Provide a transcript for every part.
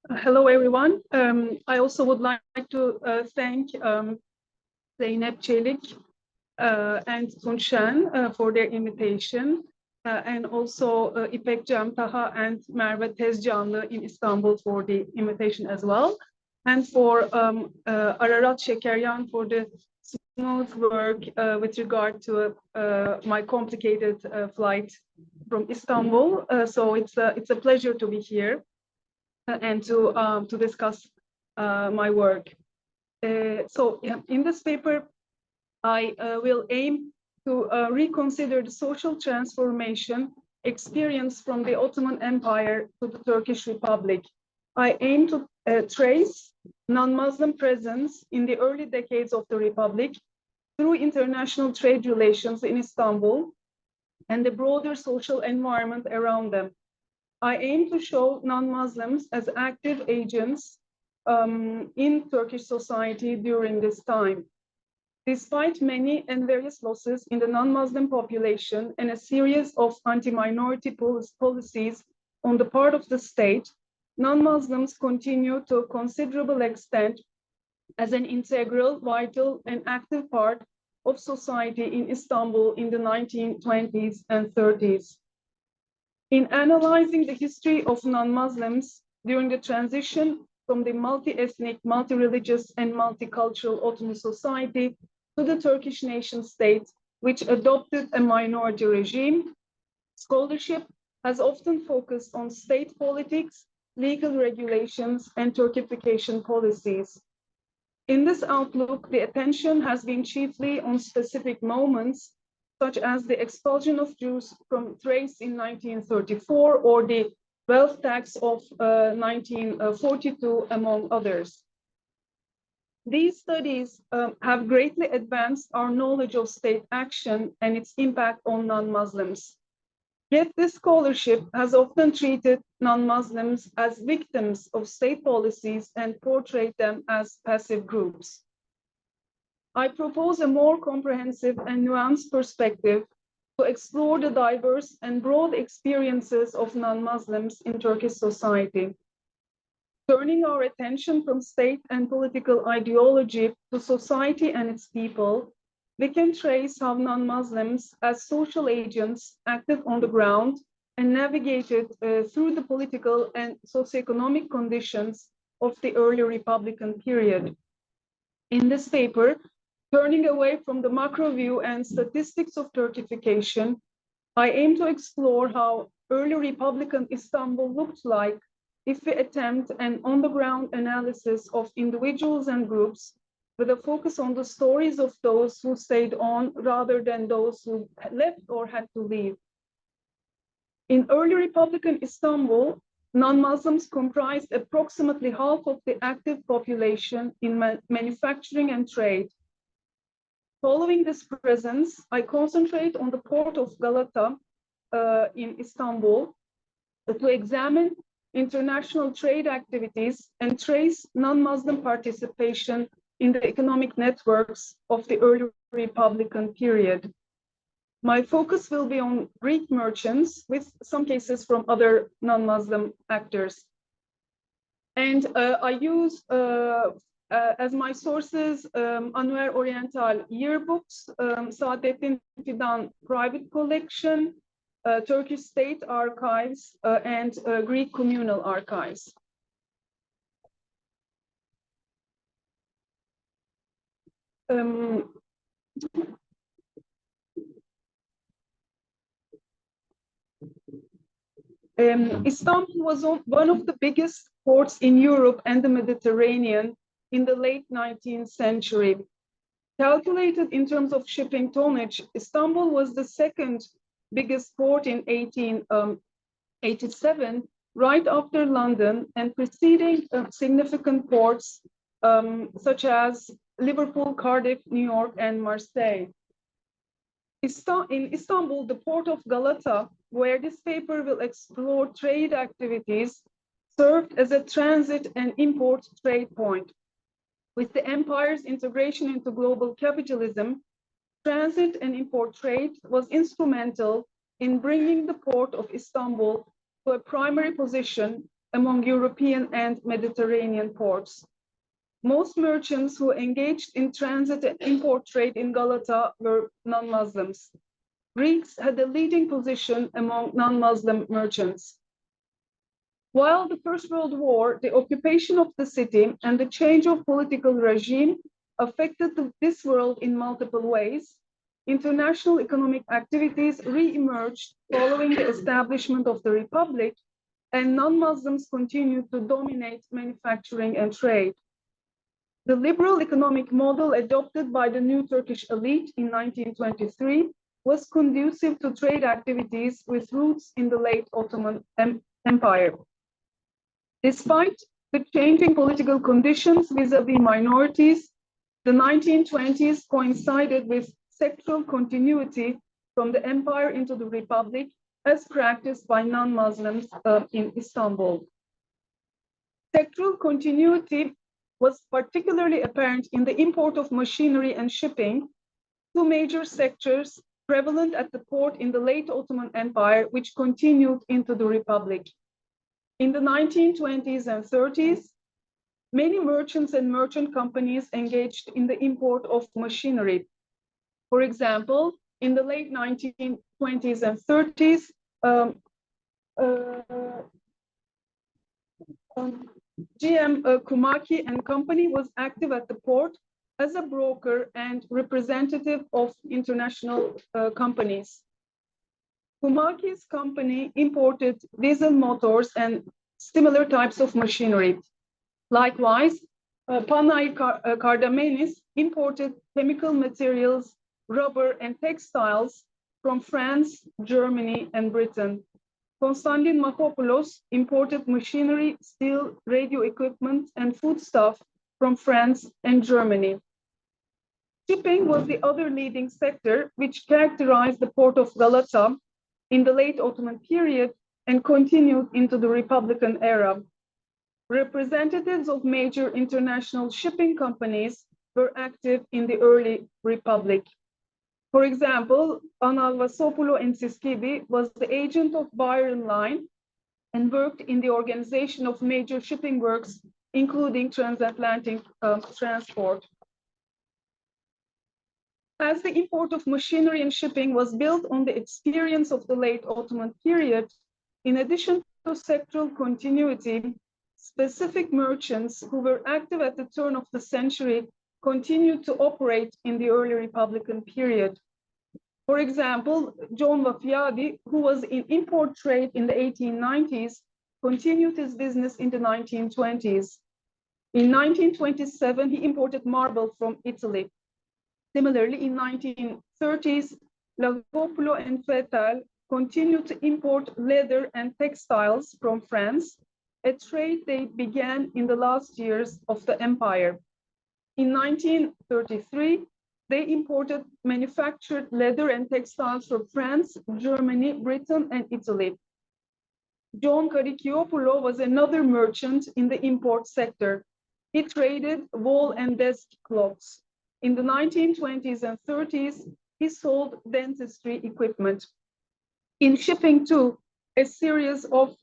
Hello, everyone. I also would like to thank Zeynep Çelik and Tunçen for their invitation, and also İpek Cemtaha and Merve Tezcanlı in Istanbul for the invitation as well, and for Ararat Şekeryan for the smooth work with regard to my complicated flight from Istanbul. So it's a pleasure to be here and to discuss my work. So in this paper, I will aim to reconsider the social transformation experience from the Ottoman Empire to the Turkish Republic. I aim to trace non-Muslim presence in the early decades of the Republic through international trade relations in Istanbul and the broader social environment around them. I aim to show non-Muslims as active agents in Turkish society during this time. Despite many and various losses in the non-Muslim population and a series of anti-minority policies on the part of the state, non-Muslims continue to a considerable extent as an integral, vital, and active part of society in Istanbul in the 1920s and 30s. In analyzing the history of non-Muslims during the transition from the multi-ethnic, multi-religious, and multicultural Ottoman society to the Turkish nation state, which adopted a minority regime, scholarship has often focused on state politics, legal regulations, and Turkification policies. In this outlook, the attention has been chiefly on specific moments such as the expulsion of Jews from Thrace in 1934 or the wealth tax of 1942, among others. These studies have greatly advanced our knowledge of state action and its impact on non-Muslims. Yet this scholarship has often treated non-Muslims as victims of state policies and portrayed them as passive groups. I propose a more comprehensive and nuanced perspective to explore the diverse and broad experiences of non-Muslims in Turkish society. Turning our attention from state and political ideology to society and its people, we can trace how non-Muslims as social agents acted on the ground and navigated through the political and socioeconomic conditions of the early Republican period. In this paper, turning away from the macro view and statistics of Turkification, I aim to explore how early Republican Istanbul looked like if we attempt an on-the-ground analysis of individuals and groups with a focus on the stories of those who stayed on rather than those who left or had to leave. In early Republican Istanbul, non-Muslims comprised approximately half of the active population in manufacturing and trade. Following this presence, I concentrate on the port of Galata in Istanbul to examine international trade activities and trace non-Muslim participation in the economic networks of the early Republican period. My focus will be on Greek merchants, with some cases from other non-Muslim actors. And I use as my sources Annual Oriental yearbooks, Saadettin Fidan private collection, Turkish state archives, and Greek communal archives. Istanbul was one of the biggest ports in Europe and the Mediterranean in the late 19th century. Calculated in terms of shipping tonnage, Istanbul was the second biggest port in 1887, right after London, and preceding significant ports such as Liverpool, Cardiff, New York, and Marseille. In Istanbul, the port of Galata, where this paper will explore trade activities, served as a transit and import trade point. With the empire's integration into global capitalism, transit and import trade was instrumental in bringing the port of Istanbul to a primary position among European and Mediterranean ports. Most merchants who engaged in transit and import trade in Galata were non-Muslims. Greeks had a leading position among non-Muslim merchants. While the First World War, the occupation of the city, and the change of political regime affected this world in multiple ways, international economic activities re-emerged following the establishment of the Republic, and non-Muslims continued to dominate manufacturing and trade. The liberal economic model adopted by the new Turkish elite in 1923 was conducive to trade activities with roots in the late Ottoman Empire. Despite the changing political conditions vis-à-vis minorities, the 1920s coincided with sectoral continuity from the empire into the republic as practiced by non-Muslims in Istanbul. Sectoral continuity was particularly apparent in the import of machinery and shipping, two major sectors prevalent at the port in the late Ottoman Empire, which continued into the republic. In the 1920s and 30s, many merchants and merchant companies engaged in the import of machinery. For example, in the late 1920s and 30s, GM Kumaki and Company was active at the port as a broker and representative of international companies. Kumaki's company imported diesel motors and similar types of machinery. Likewise, Panay Kardamenis imported chemical materials, rubber, and textiles from France, Germany, and Britain. Konstantin Makopoulos imported machinery, steel, radio equipment, and foodstuff from France and Germany. Shipping was the other leading sector which characterized the port of Galata in the late Ottoman period and continued into the Republican era. Representatives of major international shipping companies were active in the early Republic. For example, Analvasopoulou and Siskibi was the agent of Byron Line and worked in the organization of major shipping works, including transatlantic transport. As the import of machinery and shipping was built on the experience of the late Ottoman period, in addition to sectoral continuity, specific merchants who were active at the turn of the century continued to operate in the early Republican period. For example, John Vafiadi, who was in import trade in the 1890s, continued his business in the 1920s. In 1927, he imported marble from Italy. Similarly, in 1930s, Lagopoulo and Fetal continued to import leather and textiles from France, a trade they began in the last years of the empire. In 1933, they imported manufactured leather and textiles from France, Germany, Britain, and Italy. John Karikiopoulos was another merchant in the import sector. He traded wool and desk cloths. In the 1920s and 30s, he sold dentistry equipment. In shipping too, a series of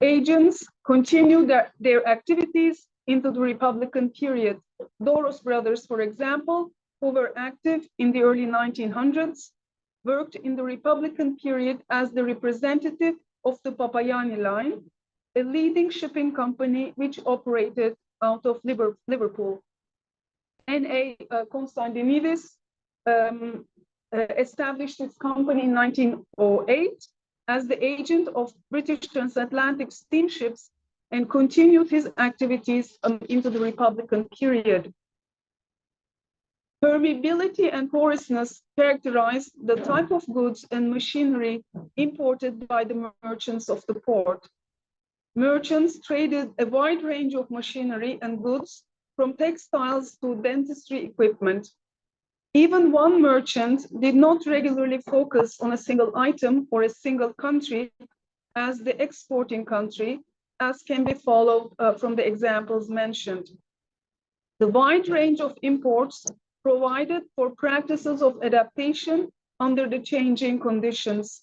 agents continued their activities into the Republican period. Doros brothers, for example, who were active in the early 1900s, worked in the Republican period as the representative of the Papayani Line, a leading shipping company which operated out of Liverpool. N.A. Konstantinidis established its company in 1908 as the agent of British transatlantic steamships and continued his activities into the Republican period. Permeability and porousness characterized the type of goods and machinery imported by the merchants of the port. Merchants traded a wide range of machinery and goods, from textiles to dentistry equipment. Even one merchant did not regularly focus on a single item or a single country as the exporting country, as can be followed from the examples mentioned. The wide range of imports provided for practices of adaptation under the changing conditions.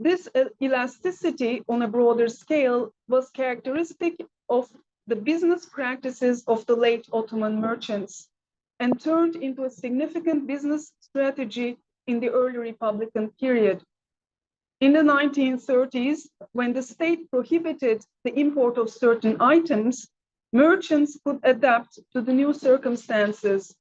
This elasticity on a broader scale was characteristic of the business practices of the late Ottoman merchants and turned into a significant business strategy in the early Republican period. In the 1930s, when the state prohibited the import of certain items, merchants could adapt to the new circumstances.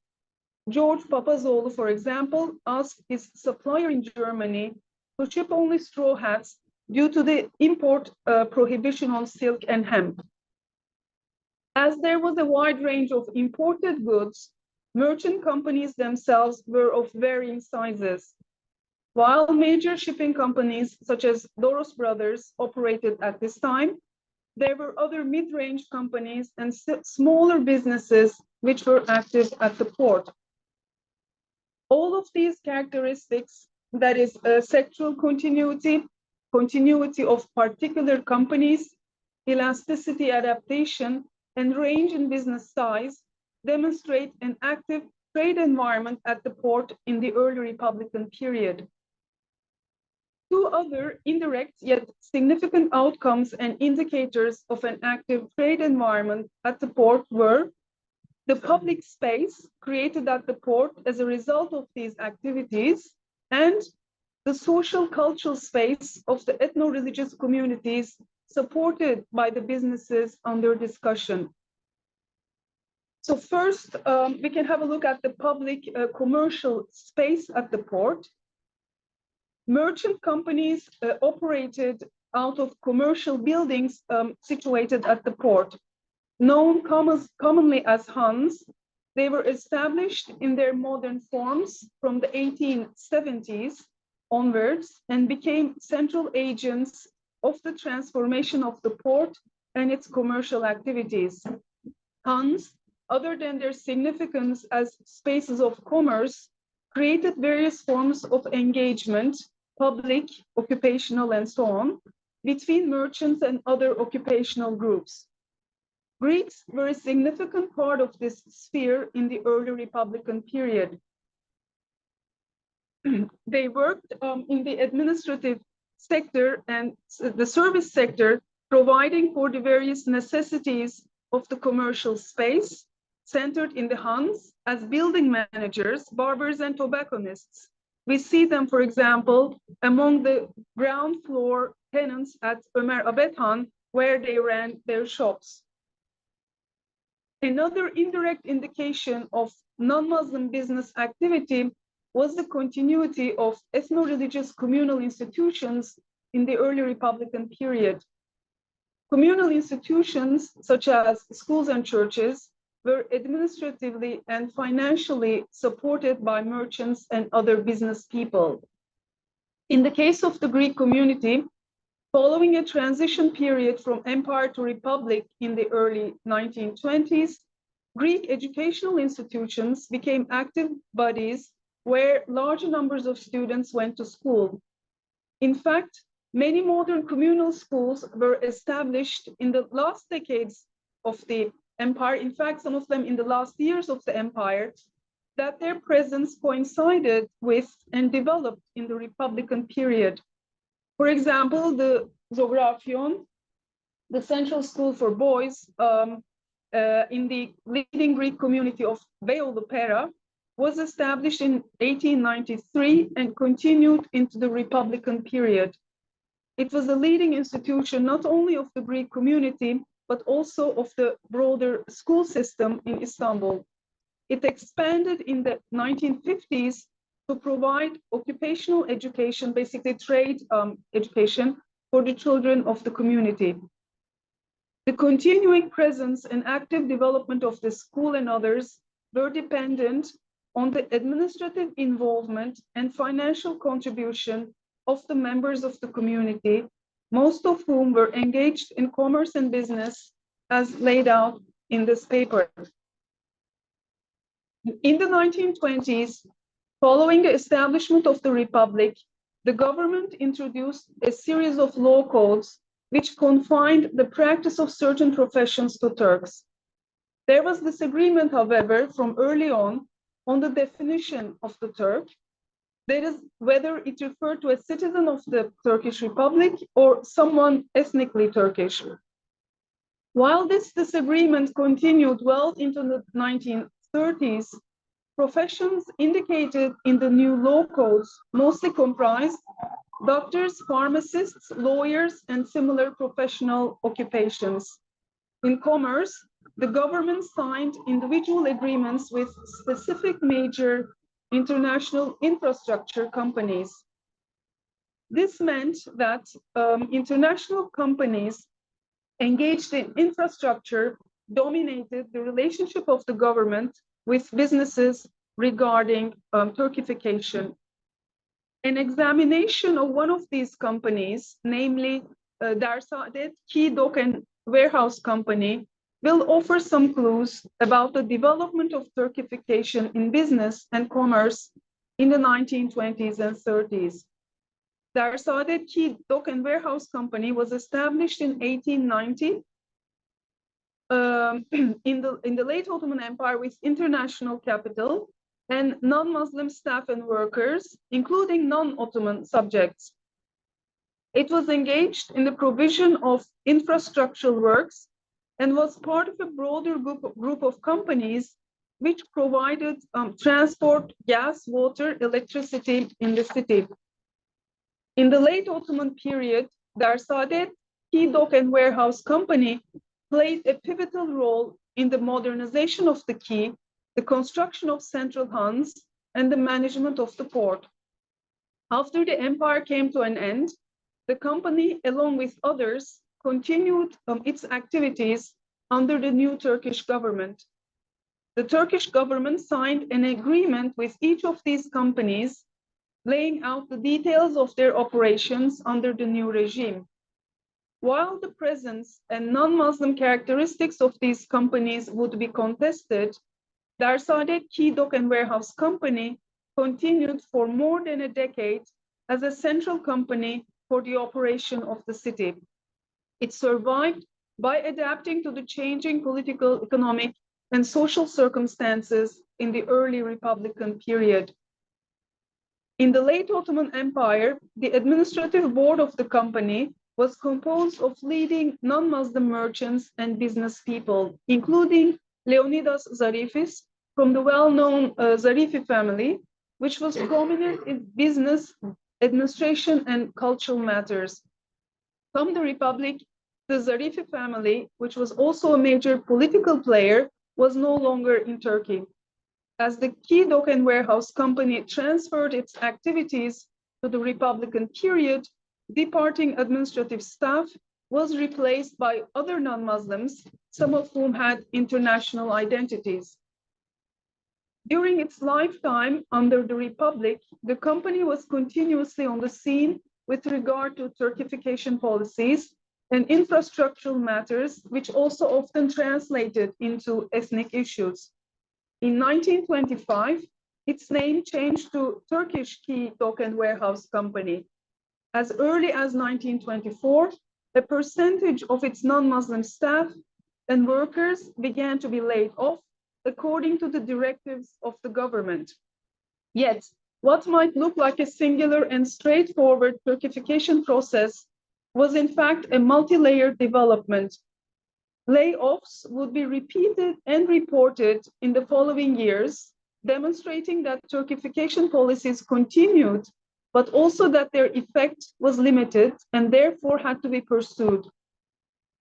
George Papazoğlu, for example, asked his supplier in Germany to ship only straw hats due to the import prohibition on silk and hemp. As there was a wide range of imported goods, merchant companies themselves were of varying sizes. While major shipping companies such as Doros Brothers operated at this time, there were other mid-range companies and smaller businesses which were active at the port. All of these characteristics, that is, sectoral continuity of particular companies, elasticity, adaptation, and range in business size, demonstrate an active trade environment at the port in the early Republican period. Two other indirect yet significant outcomes and indicators of an active trade environment at the port were the public space created at the port as a result of these activities and the social cultural space of the ethno-religious communities supported by the businesses under discussion. So first, we can have a look at the public commercial space at the port. Merchant companies operated out of commercial buildings situated at the port. Known commonly as Hans, they were established in their modern forms from the 1870s onwards and became central agents of the transformation of the port and its commercial activities. Hans, other than their significance as spaces of commerce, created various forms of engagement, public, occupational, and so on, between merchants and other occupational groups. Greeks were a significant part of this sphere in the early Republican period. They worked in the administrative sector and the service sector, providing for the various necessities of the commercial space, centered in the Hans as building managers, barbers, and tobacconists. We see them, for example, among the ground floor tenants at Ömer Abedhan, where they ran their shops. Another indirect indication of non-Muslim business activity was the continuity of ethno-religious communal institutions in the early Republican period. Communal institutions, such as schools and churches, were administratively and financially supported by merchants and other business people. In the case of the Greek community, following a transition period from empire to republic in the early 1920s, Greek educational institutions became active bodies where large numbers of students went to school. In fact, many modern communal schools were established in the last decades of the empire, in fact, some of them in the last years of the empire, that their presence coincided with and developed in the Republican period. For example, the Zografion, the central school for boys in the leading Greek community of Beyoğlu Pera, was established in 1893 and continued into the Republican period. It was a leading institution not only of the Greek community, but also of the broader school system in Istanbul. It expanded in the 1950s to provide occupational education, basically trade education, for the children of the community. The continuing presence and active development of the school and others were dependent on the administrative involvement and financial contribution of the members of the community, most of whom were engaged in commerce and business as laid out in this paper. In the 1920s, following the establishment of the Republic, the government introduced a series of law codes which confined the practice of certain professions to Turks. There was disagreement, however, from early on the definition of the Turk. That is, whether it referred to a citizen of the Turkish Republic or someone ethnically Turkish. While this disagreement continued well into the 1930s, professions indicated in the new law codes mostly comprised doctors, pharmacists, lawyers, and similar professional occupations. In commerce, the government signed individual agreements with specific major international infrastructure companies. This meant that international companies engaged in infrastructure dominated the relationship of the government with businesses regarding Turkification. An examination of one of these companies, namely Dersaadet Key Dock and Warehouse Company, will offer some clues about the development of Turkification in business and commerce in the 1920s and 30s. Dersaadet Key Dock and Warehouse Company was established in 1890 in the late Ottoman Empire with international capital and non-Muslim staff and workers, including non-Ottoman subjects. It was engaged in the provision of infrastructural works and was part of a broader group of companies which provided transport, gas, water, electricity in the city. In the late Ottoman period, Dersaadet Key Dock and Warehouse Company played a pivotal role in the modernization of the quay, the construction of central Hans, and the management of the port. After the empire came to an end, the company, along with others, continued its activities under the new Turkish government. The Turkish government signed an agreement with each of these companies, laying out the details of their operations under the new regime. While the presence and non-Muslim characteristics of these companies would be contested, Dersaadet Key Dock and Warehouse Company continued for more than a decade as a central company for the operation of the city. It survived by adapting to the changing political, economic, and social circumstances in the early Republican period. In the late Ottoman Empire, the administrative board of the company was composed of leading non-Muslim merchants and business people, including Leonidas Zarifis from the well-known Zarifi family, which was prominent in business, administration, and cultural matters. From the Republic, the Zarifi family, which was also a major political player, was no longer in Turkey. As the Key Dock and Warehouse Company transferred its activities to the Republican period, departing administrative staff was replaced by other non-Muslims, some of whom had international identities. During its lifetime under the Republic, the company was continuously on the scene with regard to Turkification policies and infrastructural matters, which also often translated into ethnic issues. In 1925, its name changed to Turkish Key Dock and Warehouse Company. As early as 1924, a percentage of its non-Muslim staff and workers began to be laid off according to the directives of the government. Yet, what might look like a singular and straightforward Turkification process was in fact a multi-layered development. Layoffs would be repeated and reported in the following years, demonstrating that Turkification policies continued, but also that their effect was limited and therefore had to be pursued.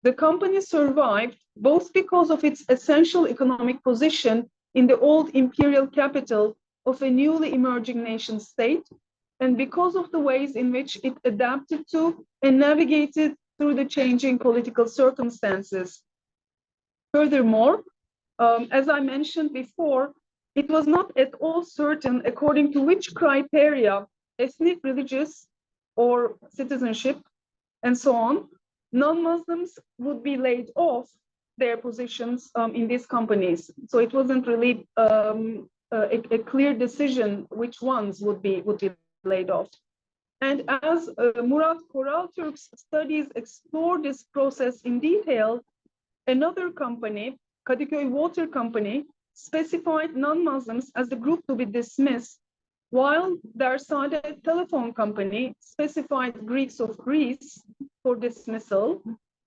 The company survived both because of its essential economic position in the old imperial capital of a newly emerging nation state, and because of the ways in which it adapted to and navigated through the changing political circumstances. Furthermore, as I mentioned before, it was not at all certain according to which criteria, ethnic, religious, or citizenship, and so on, non-Muslims would be laid off their positions in these companies. So it wasn't really a clear decision which ones would be laid off. And as Murat Koraltürk's studies explore this process in detail, another company, Kadıköy Water Company, specified non-Muslims as the group to be dismissed while Dersade Telephone Company specified Greeks of Greece for dismissal,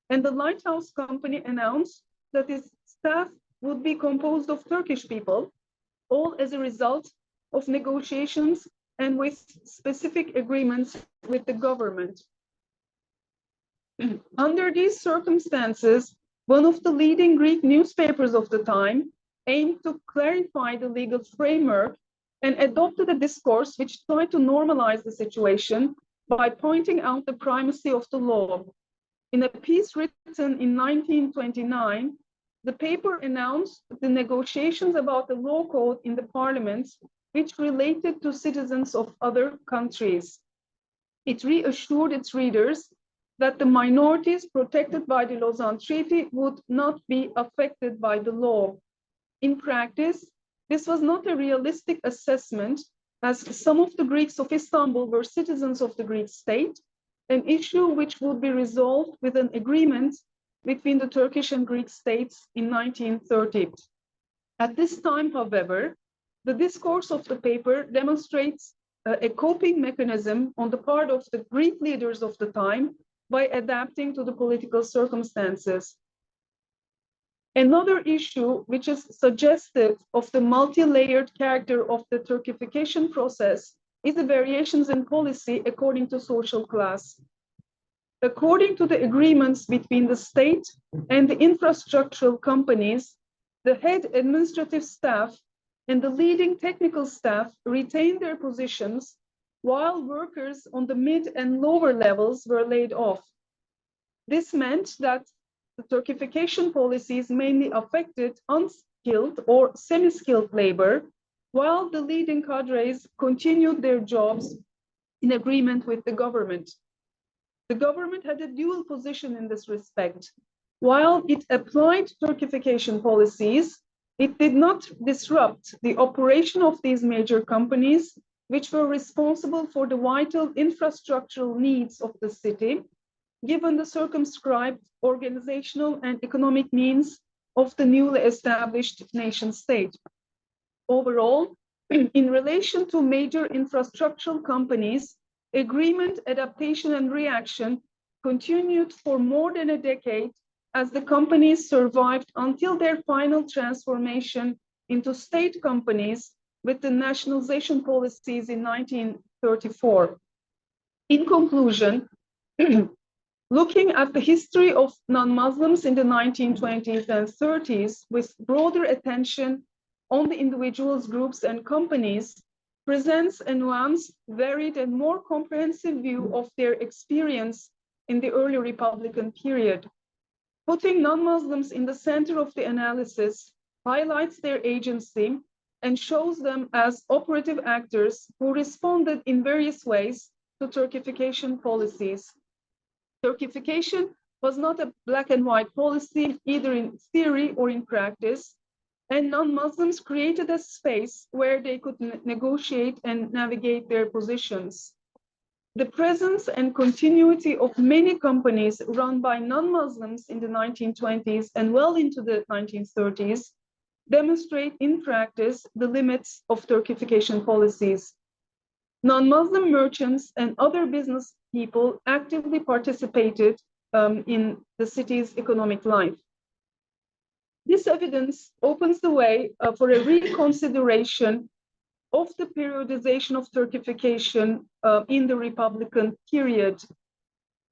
and the Lighthouse Company announced that its staff would be composed of Turkish people, all as a result of negotiations and with specific agreements with the government. Under these circumstances, one of the leading Greek newspapers of the time aimed to clarify the legal framework and adopted a discourse which tried to normalize the situation by pointing out the primacy of the law. In a piece written in 1929, the paper announced the negotiations about the law code in the parliament, which related to citizens of other countries. It reassured its readers that the minorities protected by the Lausanne Treaty would not be affected by the law. In practice, this was not a realistic assessment, as some of the Greeks of Istanbul were citizens of the Greek state, an issue which would be resolved with an agreement between the Turkish and Greek states in 1930. At this time, however, the discourse of the paper demonstrates a coping mechanism on the part of the Greek leaders of the time by adapting to the political circumstances. Another issue which is suggestive of the multi-layered character of the Turkification process is the variations in policy according to social class. According to the agreements between the state and the infrastructural companies, the head administrative staff and the leading technical staff retained their positions, while workers on the mid and lower levels were laid off. This meant that the Turkification policies mainly affected unskilled or semi-skilled labor, while the leading cadres continued their jobs in agreement with the government. The government had a dual position in this respect. While it applied Turkification policies, it did not disrupt the operation of these major companies, which were responsible for the vital infrastructural needs of the city, given the circumscribed organizational and economic means of the newly established nation state. Overall, in relation to major infrastructural companies, agreement, adaptation, and reaction continued for more than a decade as the companies survived until their final transformation into state companies with the nationalization policies in 1934. In conclusion, looking at the history of non-Muslims in the 1920s and 30s with broader attention on the individuals, groups, and companies presents a nuanced, varied, and more comprehensive view of their experience in the early Republican period. Putting non-Muslims in the center of the analysis highlights their agency and shows them as operative actors who responded in various ways to Turkification policies. Turkification was not a black and white policy, either in theory or in practice, and non-Muslims created a space where they could negotiate and navigate their positions. The presence and continuity of many companies run by non-Muslims in the 1920s and well into the 1930s demonstrate in practice the limits of Turkification policies. Non-Muslim merchants and other business people actively participated in the city's economic life. This evidence opens the way for a reconsideration of the periodization of Turkification in the Republican period.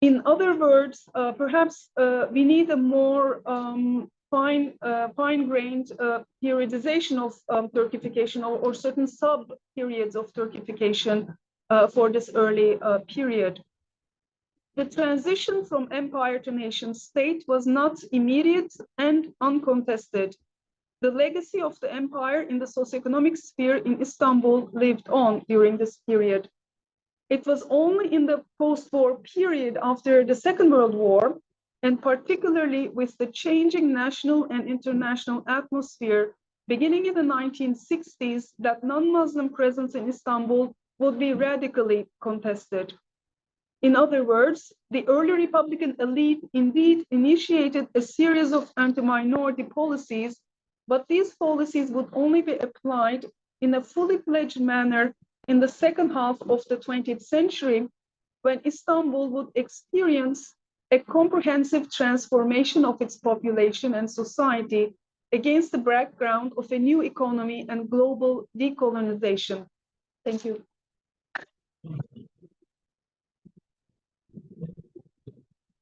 In other words, perhaps we need a more fine-grained periodization of Turkification or certain sub-periods of Turkification for this early period. The transition from empire to nation state was not immediate and uncontested. The legacy of the empire in the socioeconomic sphere in Istanbul lived on during this period. It was only in the post-war period after the Second World War, and particularly with the changing national and international atmosphere beginning in the 1960s, that non-Muslim presence in Istanbul would be radically contested. In other words, the early Republican elite indeed initiated a series of anti-minority policies, but these policies would only be applied in a fully fledged manner in the second half of the 20th century, when Istanbul would experience a comprehensive transformation of its population and society against the background of a new economy and global decolonization. Thank you.